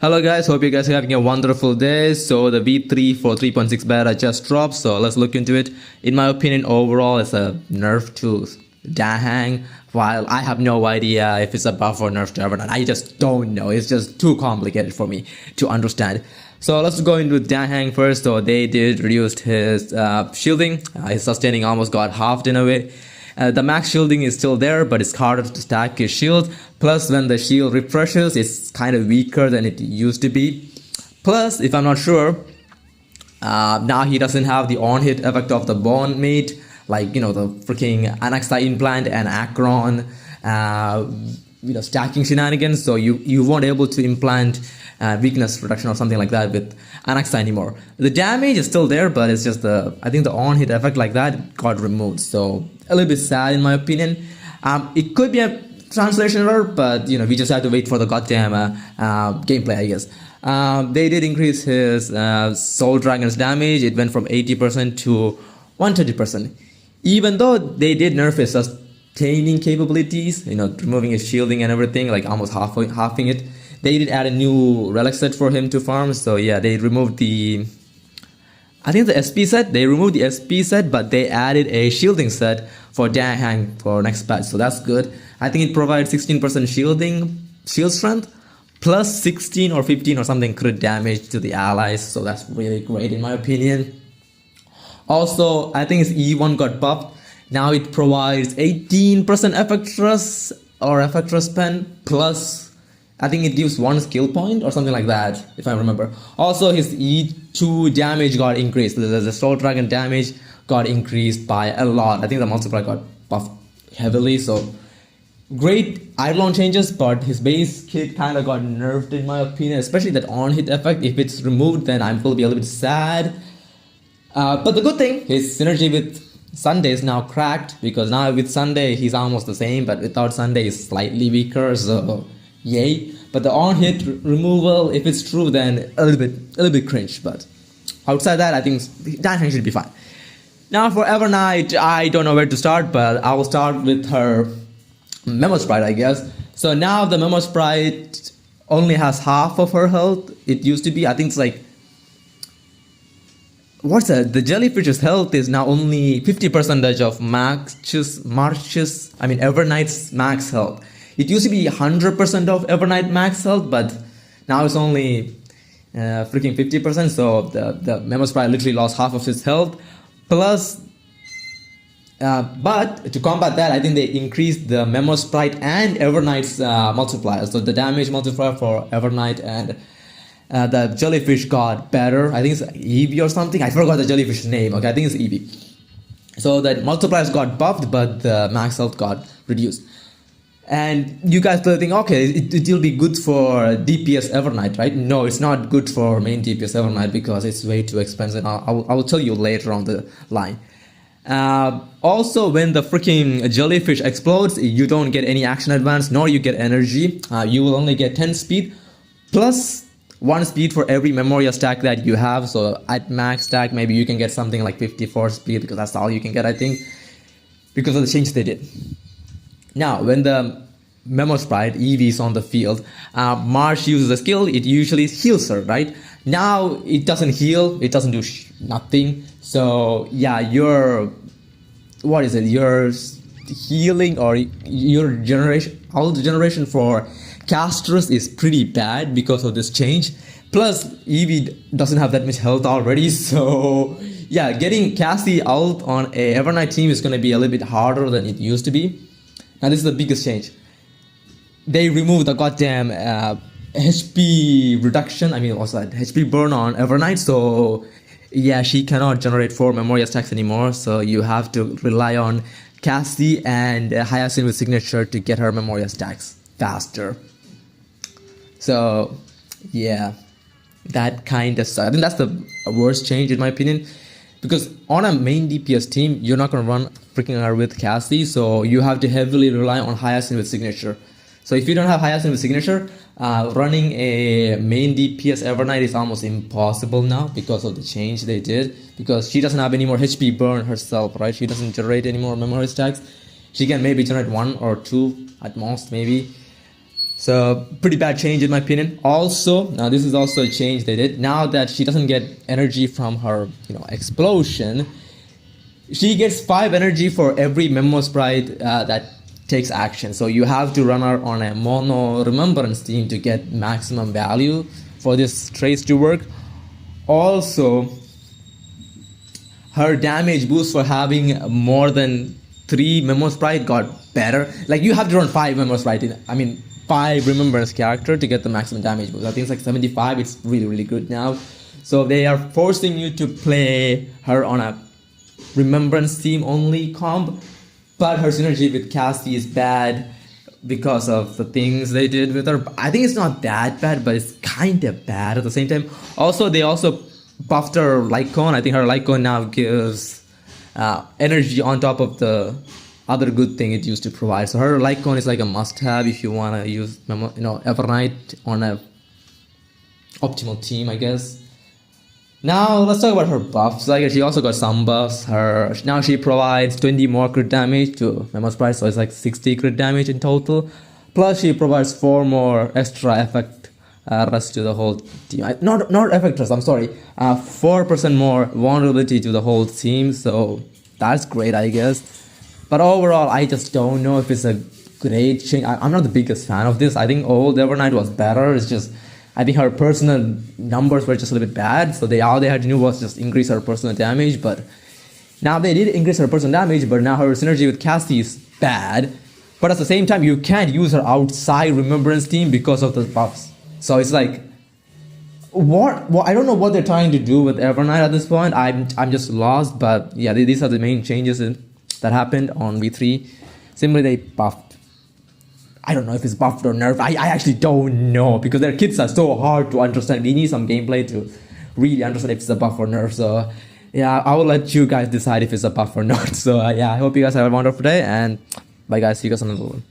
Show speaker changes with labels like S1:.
S1: Hello guys, hope you guys are having a wonderful day. So the V3 for 3.6 beta just dropped, so let's look into it. In my opinion, overall it's a nerf to Dahang, while I have no idea if it's a buff or nerf to Evernight. I just don't know. It's just too complicated for me to understand. So let's go into Dahang first. So they did reduce his shielding. His sustaining almost got halved in a way. The max shielding is still there, but it's harder to stack his shield. Plus, when the shield refreshes, it's kind of weaker than it used to be. Plus, if I'm not sure, now he doesn't have the on-hit effect of the bone mate, like, you know, the freaking Anaxa implant and Akron, stacking shenanigans. So you won't able to implant weakness reduction or something like that with Anaxa anymore. The damage is still there, but it's just I think the on-hit effect like that got removed. So a little bit sad in my opinion. It could be a translation error, but we just have to wait for the goddamn gameplay, I guess. They did increase his Soul Dragon's damage. It went from 80% to 120%. Even though they did nerf his sustaining capabilities, removing his shielding and everything, like almost halving it. They did add a new relic set for him to farm. So yeah, they removed I think the SP set. They removed the SP set, but they added a shielding set for Dahang for next patch. So that's good. I think it provides 16% shield strength, plus 16 or 15 or something crit damage to the allies. So that's really great in my opinion. Also, I think his E1 got buffed. Now it provides 18% effectress or effectress pen, plus I think it gives 1 skill point or something like that, if I remember. Also, his E2 damage got increased. The Soul Dragon damage got increased by a lot. I think the multiplier got buffed heavily. So great Eidolon changes, but his base kit kind of got nerfed in my opinion, especially that on-hit effect. If it's removed, then I will be a little bit sad. But the good thing, his synergy with Sunday is now cracked, because now with Sunday he's almost the same, but without Sunday he's slightly weaker. So yay. But the on-hit removal, if it's true, then a little bit cringe. But outside that, I think Dahang should be fine. Now for Evernight, I don't know where to start, but I will start with her Memo Sprite, I guess. So now the Memo Sprite only has half of her health. It used to be, I think it's like, what's that? The jellyfish's health is now only 50% of Evernight's max health. It used to be 100% of Evernight max health, but now it's only freaking 50%. So the Memo Sprite literally lost half of his health. Plus, but to combat that, I think they increased the Memo Sprite and Evernight's multiplier. So the damage multiplier for Evernight and the jellyfish got better. I think it's Eevee or something. I forgot the jellyfish's name. Okay, I think it's Eevee. So the multipliers got buffed, but the max health got reduced. And you guys will think, okay, it will be good for DPS Evernight, right? No, it's not good for main DPS Evernight because it's way too expensive. I will tell you later on the line. Also, when the freaking jellyfish explodes, you don't get any action advance, nor you get energy. You will only get 10 speed, plus 1 speed for every Memoria stack that you have. So at max stack, maybe you can get something like 54 speed, because that's all you can get, I think, because of the change they did. Now, when the Memo Sprite Eevee is on the field, Marsh uses a skill, it usually heals her, right? Now, it doesn't heal, it doesn't do nothing. So, yeah, your healing or your generation for casters is pretty bad because of this change. Plus, Eevee doesn't have that much health already, so yeah, getting Cassie out on a Evernight team is going to be a little bit harder than it used to be. Now this is the biggest change. They removed the goddamn HP reduction. I mean, what's that? HP burn on Evernight. So yeah, she cannot generate 4 Memoria stacks anymore. So you have to rely on Cassie and Hyacinth with signature to get her Memoria stacks faster. So yeah, that kind of sucks. I think that's the worst change in my opinion. Because on a main DPS team, you're not going to run freaking R with Cassie, so you have to heavily rely on Hyacinth with signature. So if you don't have Hyacinth with signature, running a main DPS Evernight is almost impossible now because of the change they did. Because she doesn't have any more HP burn herself, right? She doesn't generate any more memory stacks. She can maybe generate 1 or 2 at most, maybe. So pretty bad change in my opinion. Also, now this is also a change they did. Now that she doesn't get energy from her, explosion, she gets 5 energy for every memo sprite that takes action. So you have to run her on a mono remembrance team to get maximum value for this trace to work. Also, her damage boost for having more than 3 memo sprite got better. Like you have to run 5 memo sprite 5 remembrance character to get the maximum damage boost. I think it's like 75. It's really, really good now. So they are forcing you to play her on a remembrance team only comp, but her synergy with Cassie is bad because of the things they did with her. I think it's not that bad, but it's kind of bad at the same time. Also, they also buffed her Lycon. I think her Lycon now gives energy on top of the other good thing it used to provide. So her Lycon is like a must-have if you want to use Evernight on a optimal team, I guess. Now let's talk about her buffs. Like she also got some buffs. Now she provides 20 more crit damage to Memo Sprite, so it's like 60 crit damage in total. Plus she provides 4 more extra effect rest to the whole team. Not effect rest, I'm sorry. 4% more vulnerability to the whole team, so that's great, I guess. But overall, I just don't know if it's a great change. I'm not the biggest fan of this. I think old Evernight was better. It's just, I think her personal numbers were just a little bit bad. So all they had to do was just increase her personal damage. But now they did increase her personal damage, but now her synergy with Cassie is bad. But at the same time, you can't use her outside Remembrance team because of the buffs. So it's like, what I don't know what they're trying to do with Evernight at this point. I'm just lost. But yeah, these are the main changes that happened on V3. Simply they buffed. I don't know if it's buffed or nerfed. I actually don't know because their kits are so hard to understand. We need some gameplay to really understand if it's a buff or nerf. So yeah, I will let you guys decide if it's a buff or not. So yeah, I hope you guys have a wonderful day and bye guys. See you guys on another one.